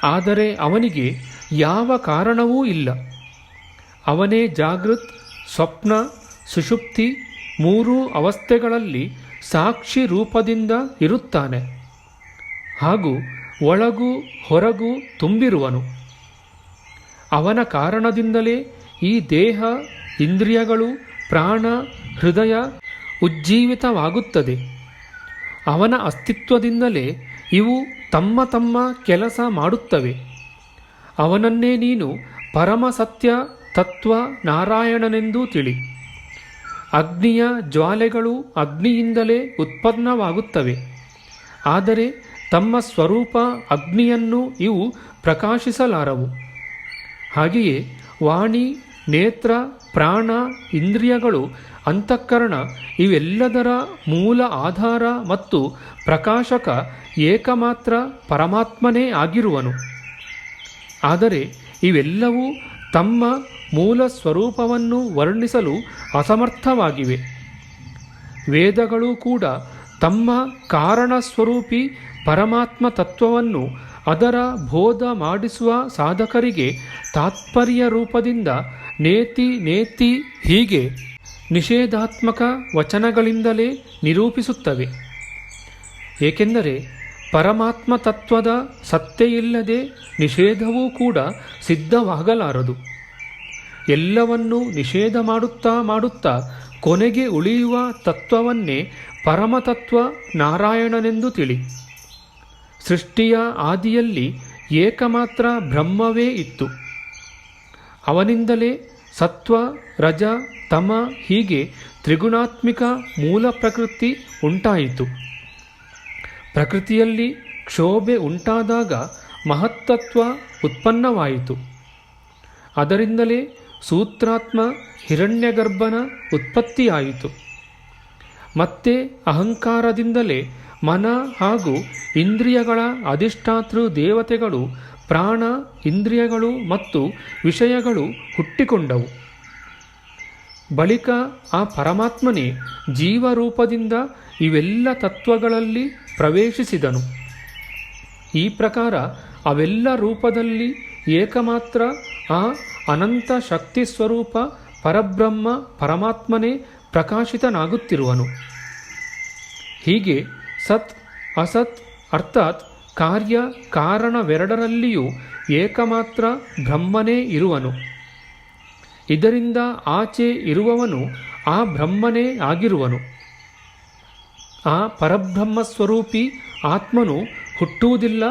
ಆದರೆ ಅವನಿಗೆ ಯಾವ ಕಾರಣವೂ ಇಲ್ಲ. ಅವನೇ ಜಾಗೃತ್, ಸ್ವಪ್ನ, ಸುಷುಪ್ತಿ ಮೂರೂ ಅವಸ್ಥೆಗಳಲ್ಲಿ ಸಾಕ್ಷಿ ರೂಪದಿಂದ ಇರುತ್ತಾನೆ. ಹಾಗೂ ಒಳಗೂ ಹೊರಗೂ ತುಂಬಿರುವನು. ಅವನ ಕಾರಣದಿಂದಲೇ ಈ ದೇಹ, ಇಂದ್ರಿಯಗಳು, ಪ್ರಾಣ, ಹೃದಯ ಉಜ್ಜೀವಿತವಾಗುತ್ತದೆ. ಅವನ ಅಸ್ತಿತ್ವದಿಂದಲೇ ಇವು ತಮ್ಮ ತಮ್ಮ ಕೆಲಸ ಮಾಡುತ್ತವೆ. ಅವನನ್ನೇ ನೀನು ಪರಮಸತ್ಯ ತತ್ವ ನಾರಾಯಣನೆಂದೂ ತಿಳಿ. ಅಗ್ನಿಯ ಜ್ವಾಲೆಗಳು ಅಗ್ನಿಯಿಂದಲೇ ಉತ್ಪನ್ನವಾಗುತ್ತವೆ. ಆದರೆ ತಮ್ಮ ಸ್ವರೂಪ ಅಗ್ನಿಯನ್ನು ಇವು ಪ್ರಕಾಶಿಸಲಾರವು. ಹಾಗೆಯೇ ವಾಣಿ, ನೇತ್ರ, ಪ್ರಾಣ, ಇಂದ್ರಿಯಗಳು, ಅಂತಃಕರಣ ಇವೆಲ್ಲದರ ಮೂಲ ಆಧಾರ ಮತ್ತು ಪ್ರಕಾಶಕ ಏಕಮಾತ್ರ ಪರಮಾತ್ಮನೇ ಆಗಿರುವನು. ಆದರೆ ಇವೆಲ್ಲವೂ ತಮ್ಮ ಮೂಲ ಸ್ವರೂಪವನ್ನು ವರ್ಣಿಸಲು ಅಸಮರ್ಥವಾಗಿವೆ. ವೇದಗಳು ಕೂಡ ತಮ್ಮ ಕಾರಣ ಸ್ವರೂಪಿ ಪರಮಾತ್ಮ ತತ್ವವನ್ನು ಅದರ ಬೋಧ ಮಾಡಿಸುವ ಸಾಧಕರಿಗೆ ತಾತ್ಪರ್ಯ ರೂಪದಿಂದ ನೇತಿ ನೇತಿ ಹೀಗೆ ನಿಷೇಧಾತ್ಮಕ ವಚನಗಳಿಂದಲೇ ನಿರೂಪಿಸುತ್ತವೆ. ಏಕೆಂದರೆ ಪರಮಾತ್ಮ ತತ್ವದ ಸತ್ತೆಯಿಲ್ಲದೆ ನಿಷೇಧವೂ ಕೂಡ ಸಿದ್ಧವಾಗಲಾರದು. ಎಲ್ಲವನ್ನೂ ನಿಷೇಧ ಮಾಡುತ್ತಾ ಮಾಡುತ್ತಾ ಕೊನೆಗೆ ಉಳಿಯುವ ತತ್ವವನ್ನೇ ಪರಮತತ್ವ ನಾರಾಯಣನೆಂದು ತಿಳಿ. ಸೃಷ್ಟಿಯ ಆದಿಯಲ್ಲಿ ಏಕಮಾತ್ರ ಬ್ರಹ್ಮವೇ ಇತ್ತು. ಅವನಿಂದಲೇ ಸತ್ವ, ರಜ, ತಮ ಹೀಗೆ ತ್ರಿಗುಣಾತ್ಮಿಕ ಮೂಲ ಪ್ರಕೃತಿ ಉಂಟಾಯಿತು. ಪ್ರಕೃತಿಯಲ್ಲಿ ಕ್ಷೋಭೆ ಉಂಟಾದಾಗ ಮಹತ್ತತ್ವ ಉತ್ಪನ್ನವಾಯಿತು. ಅದರಿಂದಲೇ ಸೂತ್ರಾತ್ಮ ಹಿರಣ್ಯಗರ್ಭನ ಉತ್ಪತ್ತಿಯಾಯಿತು. ಮತ್ತೆ ಅಹಂಕಾರದಿಂದಲೇ ಮನ ಹಾಗೂ ಇಂದ್ರಿಯಗಳ ಅಧಿಷ್ಠಾತೃ ದೇವತೆಗಳು, ಪ್ರಾಣ, ಇಂದ್ರಿಯಗಳು ಮತ್ತು ವಿಷಯಗಳು ಹುಟ್ಟಿಕೊಂಡವು. ಬಳಿಕ ಆ ಪರಮಾತ್ಮನೇ ಜೀವರೂಪದಿಂದ ಇವೆಲ್ಲ ತತ್ವಗಳಲ್ಲಿ ಪ್ರವೇಶಿಸಿದನು. ಈ ಪ್ರಕಾರ ಅವೆಲ್ಲ ರೂಪದಲ್ಲಿ ಏಕಮಾತ್ರ ಆ ಅನಂತ ಶಕ್ತಿ ಸ್ವರೂಪ ಪರಬ್ರಹ್ಮ ಪರಮಾತ್ಮನೇ ಪ್ರಕಾಶಿತನಾಗುತ್ತಿರುವನು. ಹೀಗೆ ಸತ್ ಅಸತ್ ಅರ್ಥಾತ್ ಕಾರ್ಯ ಕಾರಣವೆರಡರಲ್ಲಿಯೂ ಏಕಮಾತ್ರ ಬ್ರಹ್ಮನೇ ಇರುವನು. ಇದರಿಂದ ಆಚೆ ಇರುವವನು ಆ ಬ್ರಹ್ಮನೇ ಆಗಿರುವನು. ಆ ಪರಬ್ರಹ್ಮಸ್ವರೂಪಿ ಆತ್ಮನು ಹುಟ್ಟುವುದಿಲ್ಲ,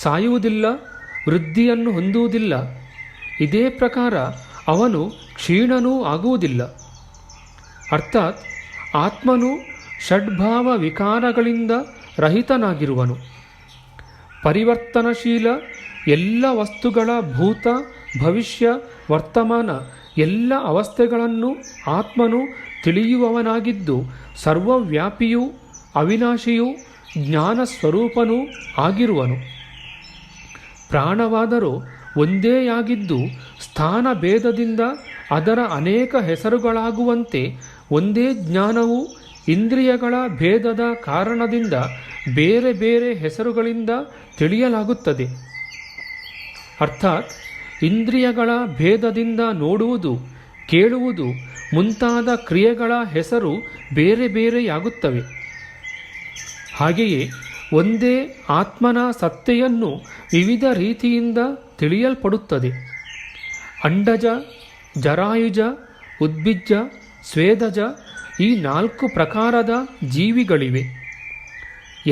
ಸಾಯುವುದಿಲ್ಲ, ವೃದ್ಧಿಯನ್ನು ಹೊಂದುವುದಿಲ್ಲ. ಇದೇ ಪ್ರಕಾರ ಅವನು ಕ್ಷೀಣನೂ ಆಗುವುದಿಲ್ಲ. ಅರ್ಥಾತ್ ಆತ್ಮನು ಷಡ್ಭಾವ ವಿಕಾರಗಳಿಂದ ರಹಿತನಾಗಿರುವನು. ಪರಿವರ್ತನಶೀಲ ಎಲ್ಲ ವಸ್ತುಗಳ ಭೂತ, ಭವಿಷ್ಯ, ವರ್ತಮಾನ ಎಲ್ಲ ಅವಸ್ಥೆಗಳನ್ನು ಆತ್ಮನು ತಿಳಿಯುವವನಾಗಿದ್ದು ಸರ್ವವ್ಯಾಪಿಯೂ ಅವಿನಾಶಿಯೂ ಜ್ಞಾನ ಸ್ವರೂಪನೂ ಆಗಿರುವನು. ಪ್ರಾಣವಾದರೂ ಒಂದೇಯಾಗಿದ್ದು ಸ್ಥಾನ ಭೇದದಿಂದ ಅದರ ಅನೇಕ ಹೆಸರುಗಳಾಗುವಂತೆ ಒಂದೇ ಜ್ಞಾನವು ಇಂದ್ರಿಯಗಳ ಭೇದದ ಕಾರಣದಿಂದ ಬೇರೆ ಬೇರೆ ಹೆಸರುಗಳಿಂದ ತಿಳಿಯಲಾಗುತ್ತದೆ. ಅರ್ಥಾತ್ ಇಂದ್ರಿಯಗಳ ಭೇದದಿಂದ ನೋಡುವುದು, ಕೇಳುವುದು ಮುಂತಾದ ಕ್ರಿಯೆಗಳ ಹೆಸರು ಬೇರೆ ಬೇರೆಯಾಗುತ್ತವೆ. ಹಾಗೆಯೇ ಒಂದೇ ಆತ್ಮನ ಸತ್ತೆಯನ್ನು ವಿವಿಧ ರೀತಿಯಿಂದ ತಿಳಿಯಲ್ಪಡುತ್ತದೆ. ಅಂಡಜ, ಜರಾಯುಜ, ಉದ್ಭಿಜ್ಜ, ಸ್ವೇದಜ ಈ 4 ಪ್ರಕಾರದ ಜೀವಿಗಳಿವೆ.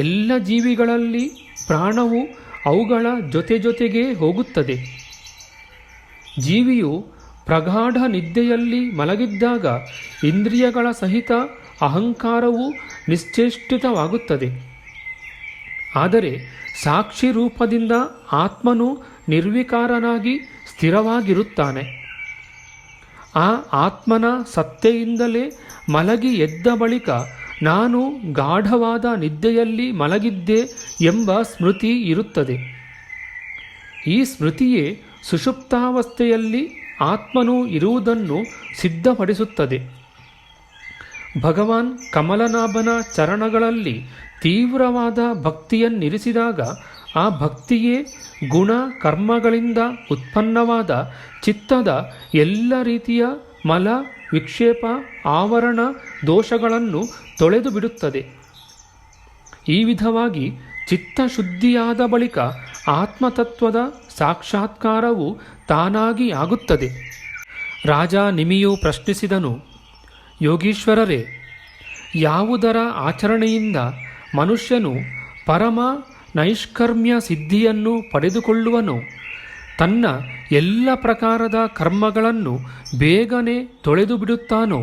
ಎಲ್ಲ ಜೀವಿಗಳಲ್ಲಿ ಪ್ರಾಣವು ಅವುಗಳ ಜೊತೆಗೆ ಹೋಗುತ್ತದೆ. ಜೀವಿಯು ಪ್ರಗಾಢ ನಿದ್ದೆಯಲ್ಲಿ ಮಲಗಿದ್ದಾಗ ಇಂದ್ರಿಯಗಳ ಸಹಿತ ಅಹಂಕಾರವು ನಿಶ್ಚೇಷ್ಟಿತವಾಗುತ್ತದೆ. ಆದರೆ ಸಾಕ್ಷಿ ರೂಪದಿಂದ ಆತ್ಮನು ನಿರ್ವಿಕಾರನಾಗಿ ಸ್ಥಿರವಾಗಿರುತ್ತಾನೆ. ಆ ಆತ್ಮನ ಸತ್ತೆಯಿಂದಲೇ ಮಲಗಿ ಎದ್ದ ಬಳಿಕ ನಾನು ಗಾಢವಾದ ನಿದ್ದೆಯಲ್ಲಿ ಮಲಗಿದ್ದೆ ಎಂಬ ಸ್ಮೃತಿ ಇರುತ್ತದೆ. ಈ ಸ್ಮೃತಿಯೇ ಸುಷುಪ್ತಾವಸ್ಥೆಯಲ್ಲಿ ಆತ್ಮನು ಇರುವುದನ್ನು ಸಿದ್ಧಪಡಿಸುತ್ತದೆ. ಭಗವಾನ್ ಕಮಲನಾಭನ ಚರಣಗಳಲ್ಲಿ ತೀವ್ರವಾದ ಭಕ್ತಿಯನ್ನಿರಿಸಿದಾಗ ಆ ಭಕ್ತಿಯೇ ಗುಣ ಕರ್ಮಗಳಿಂದ ಉತ್ಪನ್ನವಾದ ಚಿತ್ತದ ಎಲ್ಲ ರೀತಿಯ ಮಲ, ವಿಕ್ಷೇಪ, ಆವರಣ ದೋಷಗಳನ್ನು ತೊಳೆದು ಬಿಡುತ್ತದೆ. ಈ ವಿಧವಾಗಿ ಚಿತ್ತಶುದ್ಧಿಯಾದ ಬಳಿಕ ಆತ್ಮತತ್ವದ ಸಾಕ್ಷಾತ್ಕಾರವು ತಾನಾಗಿ ಆಗುತ್ತದೆ. ರಾಜ ನಿಮಿಯು ಪ್ರಶ್ನಿಸಿದನು, ಯೋಗೀಶ್ವರರೇ, ಯಾವುದರ ಆಚರಣೆಯಿಂದ ಮನುಷ್ಯನು ಪರಮ ನೈಷ್ಕರ್ಮ್ಯ ಸಿದ್ಧಿಯನ್ನು ಪಡೆದುಕೊಳ್ಳುವನೋ, ತನ್ನ ಎಲ್ಲ ಪ್ರಕಾರದ ಕರ್ಮಗಳನ್ನು ಬೇಗನೆ ತೊಳೆದು ಬಿಡುತ್ತಾನೋ,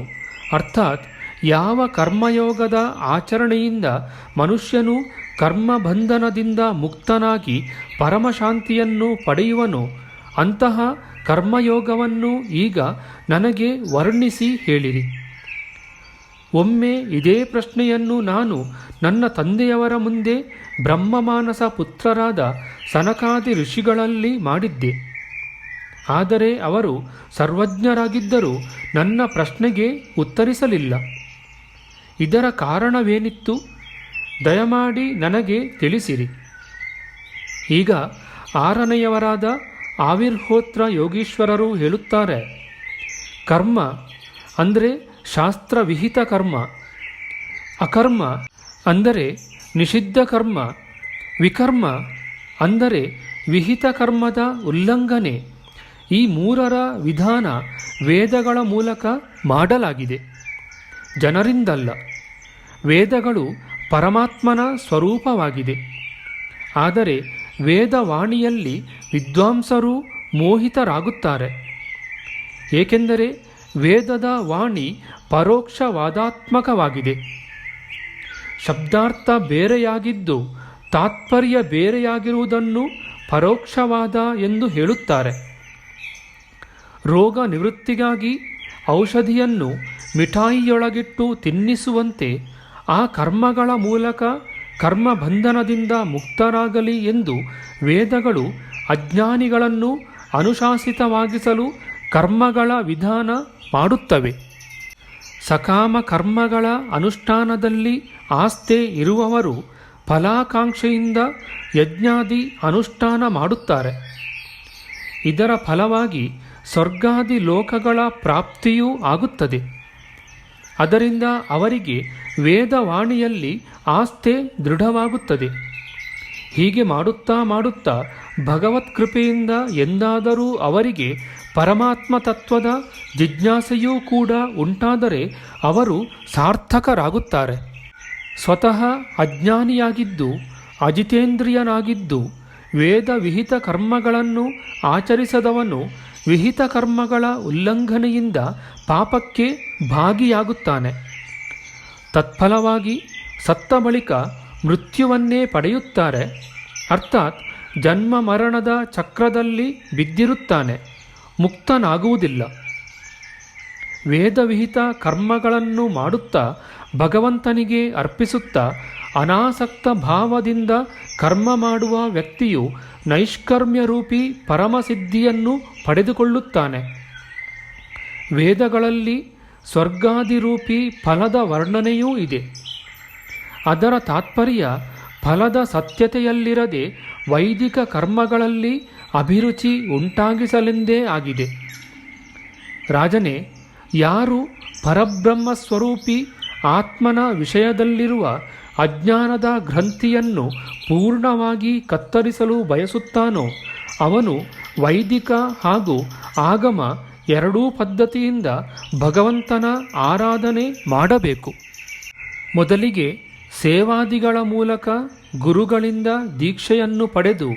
ಅರ್ಥಾತ್ ಯಾವ ಕರ್ಮಯೋಗದ ಆಚರಣೆಯಿಂದ ಮನುಷ್ಯನು ಕರ್ಮಬಂಧನದಿಂದ ಮುಕ್ತನಾಗಿ ಪರಮಶಾಂತಿಯನ್ನು ಪಡೆಯುವನೋ ಅಂತಹ ಕರ್ಮಯೋಗವನ್ನು ಈಗ ನನಗೆ ವರ್ಣಿಸಿ ಹೇಳಿರಿ. ಒಮ್ಮೆ ಇದೇ ಪ್ರಶ್ನೆಯನ್ನು ನಾನು ನನ್ನ ತಂದೆಯವರ ಮುಂದೆ ಬ್ರಹ್ಮಮಾನಸ ಪುತ್ರರಾದ ಸನಕಾದಿ ಋಷಿಗಳಲ್ಲಿ ಮಾಡಿದ್ದೆ. ಆದರೆ ಅವರು ಸರ್ವಜ್ಞರಾಗಿದ್ದರೂ ನನ್ನ ಪ್ರಶ್ನೆಗೆ ಉತ್ತರಿಸಲಿಲ್ಲ. ಇದರ ಕಾರಣವೇನಿತ್ತು? ದಯಮಾಡಿ ನನಗೆ ತಿಳಿಸಿರಿ. ಈಗ 6ನೆಯವರಾದ ಆವಿರ್ಹೋತ್ರ ಯೋಗೀಶ್ವರರು ಹೇಳುತ್ತಾರೆ, ಕರ್ಮ ಅಂದರೆ ಶಾಸ್ತ್ರವಿಹಿತ ಕರ್ಮ, ಅಕರ್ಮ ಅಂದರೆ ನಿಷಿದ್ಧ ಕರ್ಮ, ವಿಕರ್ಮ ಅಂದರೆ ವಿಹಿತ ಕರ್ಮದ ಉಲ್ಲಂಘನೆ. ಈ 3ರ ವಿಧಾನ ವೇದಗಳ ಮೂಲಕ ಮಾಡಲಾಗಿದೆ, ಜನರಿಂದಲ್ಲ. ವೇದಗಳು ಪರಮಾತ್ಮನ ಸ್ವರೂಪವಾಗಿದೆ. ಆದರೆ ವೇದವಾಣಿಯಲ್ಲಿ ವಿದ್ವಾಂಸರು ಮೋಹಿತರಾಗುತ್ತಾರೆ. ಏಕೆಂದರೆ ವೇದದ ವಾಣಿ ಪರೋಕ್ಷವಾದಾತ್ಮಕವಾಗಿದೆ. ಶಬ್ದಾರ್ಥ ಬೇರೆಯಾಗಿದ್ದು ತಾತ್ಪರ್ಯ ಬೇರೆಯಾಗಿರುವುದನ್ನು ಪರೋಕ್ಷವಾದ ಎಂದು ಹೇಳುತ್ತಾರೆ. ರೋಗ ನಿವೃತ್ತಿಗಾಗಿ ಔಷಧಿಯನ್ನು ಮಿಠಾಯಿಯೊಳಗಿಟ್ಟು ತಿನ್ನಿಸುವಂತೆ ಆ ಕರ್ಮಗಳ ಮೂಲಕ ಕರ್ಮಬಂಧನದಿಂದ ಮುಕ್ತರಾಗಲಿ ಎಂದು ವೇದಗಳು ಅಜ್ಞಾನಿಗಳನ್ನು ಅನುಶಾಸಿತವಾಗಿಸಲು ಕರ್ಮಗಳ ವಿಧಾನ ಮಾಡುತ್ತವೆ. ಸಕಾಮ ಕರ್ಮಗಳ ಅನುಷ್ಠಾನದಲ್ಲಿ ಆಸ್ಥೆ ಇರುವವರು ಫಲಾಕಾಂಕ್ಷೆಯಿಂದ ಯಜ್ಞಾದಿ ಅನುಷ್ಠಾನ ಮಾಡುತ್ತಾರೆ. ಇದರ ಫಲವಾಗಿ ಸ್ವರ್ಗಾದಿ ಲೋಕಗಳ ಪ್ರಾಪ್ತಿಯೂ ಆಗುತ್ತದೆ. ಅದರಿಂದ ಅವರಿಗೆ ವೇದವಾಣಿಯಲ್ಲಿ ಆಸ್ಥೆ ದೃಢವಾಗುತ್ತದೆ. ಹೀಗೆ ಮಾಡುತ್ತಾ ಭಗವತ್ ಕೃಪೆಯಿಂದ ಎಂದಾದರೂ ಅವರಿಗೆ ಪರಮಾತ್ಮ ತತ್ವದ ಜಿಜ್ಞಾಸೆಯೂ ಕೂಡ ಉಂಟಾದರೆ ಅವರು ಸಾರ್ಥಕರಾಗುತ್ತಾರೆ. ಸ್ವತಃ ಅಜ್ಞಾನಿಯಾಗಿದ್ದು ಅಜಿತೇಂದ್ರಿಯನಾಗಿದ್ದು ವೇದ ವಿಹಿತ ಕರ್ಮಗಳನ್ನು ಆಚರಿಸದವನು ವಿಹಿತ ಕರ್ಮಗಳ ಉಲ್ಲಂಘನೆಯಿಂದ ಪಾಪಕ್ಕೆ ಭಾಗಿಯಾಗುತ್ತಾನೆ. ತತ್ಫಲವಾಗಿ ಸತ್ತ ಬಳಿಕ ಮೃತ್ಯುವನ್ನೇ ಪಡೆಯುತ್ತಾರೆ. ಅರ್ಥಾತ್ ಜನ್ಮ ಮರಣದ ಚಕ್ರದಲ್ಲಿ ಬಿದ್ದಿರುತ್ತಾನೆ, ಮುಕ್ತನಾಗುವುದಿಲ್ಲ. ವೇದವಿಹಿತ ಕರ್ಮಗಳನ್ನು ಮಾಡುತ್ತಾ ಭಗವಂತನಿಗೆ ಅರ್ಪಿಸುತ್ತಾ ಅನಾಸಕ್ತ ಭಾವದಿಂದ ಕರ್ಮ ಮಾಡುವ ವ್ಯಕ್ತಿಯು ನೈಷ್ಕರ್ಮ್ಯರೂಪಿ ಪರಮಸಿದ್ಧಿಯನ್ನು ಪಡೆದುಕೊಳ್ಳುತ್ತಾನೆ. ವೇದಗಳಲ್ಲಿ ಸ್ವರ್ಗಾದಿರೂಪಿ ಫಲದ ವರ್ಣನೆಯೂ ಇದೆ. ಅದರ ತಾತ್ಪರ್ಯ ಫಲದ ಸತ್ಯತೆಯಲ್ಲಿರದೆ ವೈದಿಕ ಕರ್ಮಗಳಲ್ಲಿ ಅಭಿರುಚಿ ಉಂಟಾಗಿಸಲೆಂದೇ ಆಗಿದೆ. ರಾಜನೇ, ಯಾರು ಪರಬ್ರಹ್ಮ ಸ್ವರೂಪಿ ಆತ್ಮನ ವಿಷಯದಲ್ಲಿರುವ ಅಜ್ಞಾನದ ಗ್ರಂಥಿಯನ್ನು ಪೂರ್ಣವಾಗಿ ಕತ್ತರಿಸಲು ಬಯಸುತ್ತಾನೋ ಅವನು ವೈದಿಕ ಹಾಗೂ ಆಗಮ ಎರಡೂ ಪದ್ಧತಿಯಿಂದ ಭಗವಂತನ ಆರಾಧನೆ ಮಾಡಬೇಕು. ಮೊದಲಿಗೆ ಸೇವಾದಿಗಳ ಮೂಲಕ ಗುರುಗಳಿಂದ ದೀಕ್ಷೆಯನ್ನು ಪಡೆದು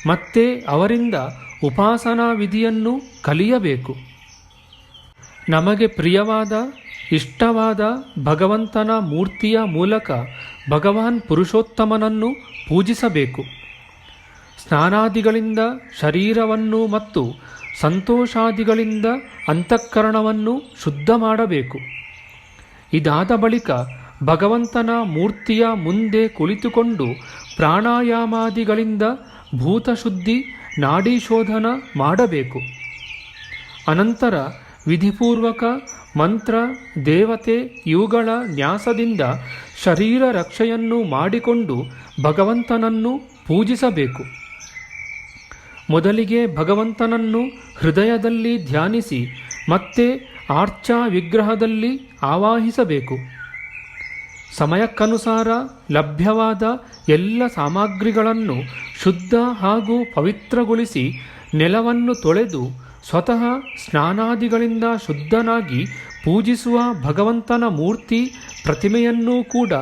ಮತ್ತೆ ಅವರಿಂದ ಉಪಾಸನಾ ವಿಧಿಯನ್ನು ಕಲಿಯಬೇಕು. ನಮಗೆ ಪ್ರಿಯವಾದ ಇಷ್ಟವಾದ ಭಗವಂತನ ಮೂರ್ತಿಯ ಮೂಲಕ ಭಗವಾನ್ ಪುರುಷೋತ್ತಮನನ್ನು ಪೂಜಿಸಬೇಕು. ಸ್ನಾನಾದಿಗಳಿಂದ ಶರೀರವನ್ನು ಮತ್ತು ಸಂತೋಷಾದಿಗಳಿಂದ ಅಂತಃಕರಣವನ್ನು ಶುದ್ಧ ಮಾಡಬೇಕು. ಇದಾದ ಬಳಿಕ ಭಗವಂತನ ಮೂರ್ತಿಯ ಮುಂದೆ ಕುಳಿತುಕೊಂಡು ಪ್ರಾಣಾಯಾಮಾದಿಗಳಿಂದ ಭೂತಶುದ್ಧಿ ನಾಡೀಶೋಧನ ಮಾಡಬೇಕು. ಅನಂತರ ವಿಧಿಪೂರ್ವಕ ಮಂತ್ರ ದೇವತೆ ಇವುಗಳ ನ್ಯಾಸದಿಂದ ಶರೀರ ರಕ್ಷೆಯನ್ನು ಮಾಡಿಕೊಂಡು ಭಗವಂತನನ್ನು ಪೂಜಿಸಬೇಕು. ಮೊದಲಿಗೆ ಭಗವಂತನನ್ನು ಹೃದಯದಲ್ಲಿ ಧ್ಯಾನಿಸಿ ಮತ್ತೆ ಆರ್ಚಾ ವಿಗ್ರಹದಲ್ಲಿ ಆವಾಹಿಸಬೇಕು. ಸಮಯಕ್ಕನುಸಾರ ಲಭ್ಯವಾದ ಎಲ್ಲ ಸಾಮಗ್ರಿಗಳನ್ನು ಶುದ್ಧ ಹಾಗೂ ಪವಿತ್ರಗೊಳಿಸಿ ನೆಲವನ್ನು ತೊಳೆದು ಸ್ವತಃ ಸ್ನಾನಾದಿಗಳಿಂದ ಶುದ್ಧನಾಗಿ ಪೂಜಿಸುವ ಭಗವಂತನ ಮೂರ್ತಿ ಪ್ರತಿಮೆಯನ್ನೂ ಕೂಡ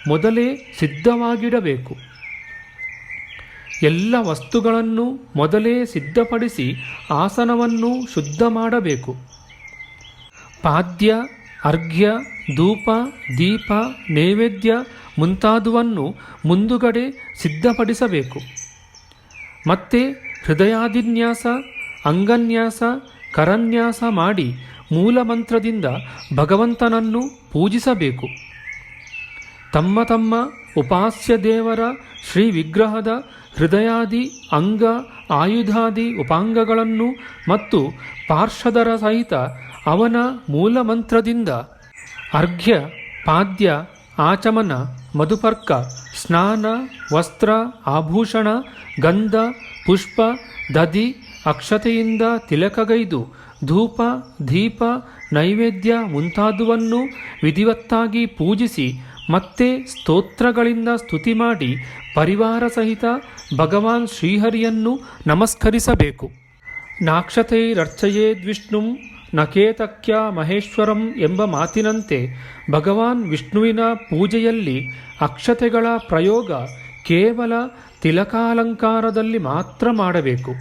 ಮೊದಲೇ ಸಿದ್ಧವಾಗಿಡಬೇಕು. ಎಲ್ಲ ವಸ್ತುಗಳನ್ನು ಮೊದಲೇ ಸಿದ್ಧಪಡಿಸಿ ಆಸನವನ್ನು ಶುದ್ಧ ಮಾಡಬೇಕು. ಪಾದ್ಯ, ಅರ್ಘ್ಯ, ಧೂಪ, ದೀಪ, ನೈವೇದ್ಯ ಮುಂತಾದುವನ್ನು ಮುಂದುಗಡೆ ಸಿದ್ಧಪಡಿಸಬೇಕು. ಮತ್ತೆ ಹೃದಯಾದಿನ್ಯಾಸ, ಅಂಗನ್ಯಾಸ, ಕರನ್ಯಾಸ ಮಾಡಿ ಮೂಲಮಂತ್ರದಿಂದ ಭಗವಂತನನ್ನು ಪೂಜಿಸಬೇಕು. ತಮ್ಮ ತಮ್ಮ ಉಪಾಸ್ಯ ದೇವರ ಶ್ರೀ ವಿಗ್ರಹದ ಹೃದಯಾದಿ, ಅಂಗ, ಆಯುಧಾದಿ ಉಪಾಂಗಗಳನ್ನು ಮತ್ತು ಪಾರ್ಷದರ ಸಹಿತ ಅವನ ಮೂಲಮಂತ್ರದಿಂದ ಅರ್ಘ್ಯ, ಪಾದ್ಯ, ಆಚಮನ, ಮಧುಪರ್ಕ, ಸ್ನಾನ, ವಸ್ತ್ರ, ಆಭೂಷಣ, ಗಂಧ, ಪುಷ್ಪ, ದಧಿ, ಅಕ್ಷತೆಯಿಂದ ತಿಲಕಗೈದು ಧೂಪ, ದೀಪ, ನೈವೇದ್ಯ ಮುಂತಾದುವನ್ನು ವಿಧಿವತ್ತಾಗಿ ಪೂಜಿಸಿ ಮತ್ತೆ ಸ್ತೋತ್ರಗಳಿಂದ ಸ್ತುತಿ ಮಾಡಿ ಪರಿವಾರ ಸಹಿತ ಭಗವಾನ್ ಶ್ರೀಹರಿಯನ್ನು ನಮಸ್ಕರಿಸಬೇಕು. ನಾಕ್ಷತೈರರ್ಚಯೇದ್ವಿಷ್ಣುಂ ನಕೇತಕ್ಯ ಮಹೇಶ್ವರಂ ಎಂಬ ಮಾತಿನಂತೆ ಭಗವಾನ್ ವಿಷ್ಣುವಿನ ಪೂಜೆಯಲ್ಲಿ ಅಕ್ಷತೆಗಳ ಪ್ರಯೋಗ ಕೇವಲ ತಿಲಕಾಲಂಕಾರದಲ್ಲಿ ಮಾತ್ರ ಮಾಡಬೇಕು.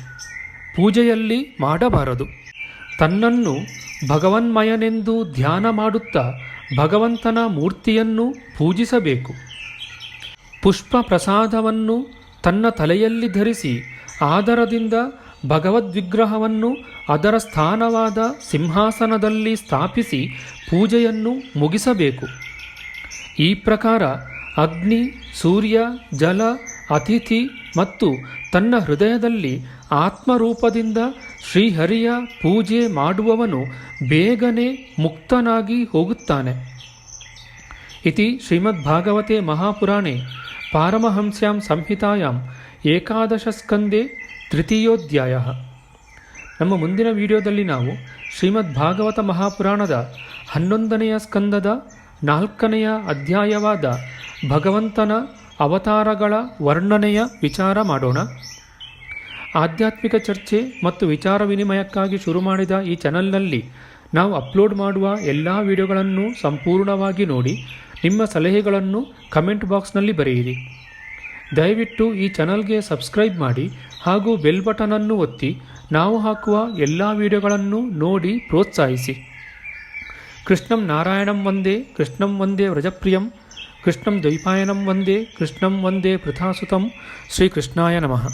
ಪೂಜೆಯಲ್ಲಿ ಮಾಡಬಾರದು. ತನ್ನನ್ನು ಭಗವನ್ಮಯನೆಂದು ಧ್ಯಾನ ಮಾಡುತ್ತಾ ಭಗವಂತನ ಮೂರ್ತಿಯನ್ನು ಪೂಜಿಸಬೇಕು. ಪುಷ್ಪ ಪ್ರಸಾದವನ್ನು ತನ್ನ ತಲೆಯಲ್ಲಿ ಧರಿಸಿ ಆದರದಿಂದ ಭಗವದ್ವಿಗ್ರಹವನ್ನು ಅದರ ಸ್ಥಾನವಾದ ಸಿಂಹಾಸನದಲ್ಲಿ ಸ್ಥಾಪಿಸಿ ಪೂಜೆಯನ್ನು ಮುಗಿಸಬೇಕು. ಈ ಪ್ರಕಾರ ಅಗ್ನಿ, ಸೂರ್ಯ, ಜಲ, ಅತಿಥಿ ಮತ್ತು ತನ್ನ ಹೃದಯದಲ್ಲಿ ಆತ್ಮರೂಪದಿಂದ ಶ್ರೀಹರಿಯ ಪೂಜೆ ಮಾಡುವವನು ಬೇಗನೆ ಮುಕ್ತನಾಗಿ ಹೋಗುತ್ತಾನೆ. ಇತಿ ಶ್ರೀಮದ್ಭಾಗವತೆ ಮಹಾಪುರಾಣೆ ಪಾರಮಹಂಸ್ಯಾಂ ಸಂಹಿತಾಯಾಂ ಏಕಾದಶಸ್ಕಂದೆ ತೃತೀಯೋಧ್ಯಾಯ. ನಮ್ಮ ಮುಂದಿನ ವಿಡಿಯೋದಲ್ಲಿ ನಾವು ಶ್ರೀಮದ್ಭಾಗವತ ಮಹಾಪುರಾಣದ 11ನೆಯ ಸ್ಕಂದದ 4ನೆಯ ಅಧ್ಯಾಯವಾದ ಭಗವಂತನ ಅವತಾರಗಳ ವರ್ಣನೆಯ ವಿಚಾರ ಮಾಡೋಣ. ಆಧ್ಯಾತ್ಮಿಕ ಚರ್ಚೆ ಮತ್ತು ವಿಚಾರ ವಿನಿಮಯಕ್ಕಾಗಿ ಶುರು ಮಾಡಿದ ಈ ಚಾನಲ್ನಲ್ಲಿ ನಾವು ಅಪ್ಲೋಡ್ ಮಾಡುವ ಎಲ್ಲ ವಿಡಿಯೋಗಳನ್ನು ಸಂಪೂರ್ಣವಾಗಿ ನೋಡಿ ನಿಮ್ಮ ಸಲಹೆಗಳನ್ನು ಕಮೆಂಟ್ ಬಾಕ್ಸ್ನಲ್ಲಿ ಬರೆಯಿರಿ. ದಯವಿಟ್ಟು ಈ ಚಾನಲ್ಗೆ ಸಬ್ಸ್ಕ್ರೈಬ್ ಮಾಡಿ ಹಾಗೂ ಬೆಲ್ ಬಟನನ್ನು ಒತ್ತಿ ನಾವು ಹಾಕುವ ಎಲ್ಲ ವಿಡಿಯೋಗಳನ್ನು ನೋಡಿ ಪ್ರೋತ್ಸಾಹಿಸಿ. ಕೃಷ್ಣಂ ನಾರಾಯಣಂ ವಂದೇ ಕೃಷ್ಣಂ ವಂದೇ ವ್ರಜಪ್ರಿಯಂ ಕೃಷ್ಣಂ ದ್ವೈಪಾಯನಂ ವಂದೇ ಕೃಷ್ಣಂ ವಂದೇ ಪೃಥಾಸುತಂ. ಶ್ರೀಕೃಷ್ಣಾಯ ನಮಃ.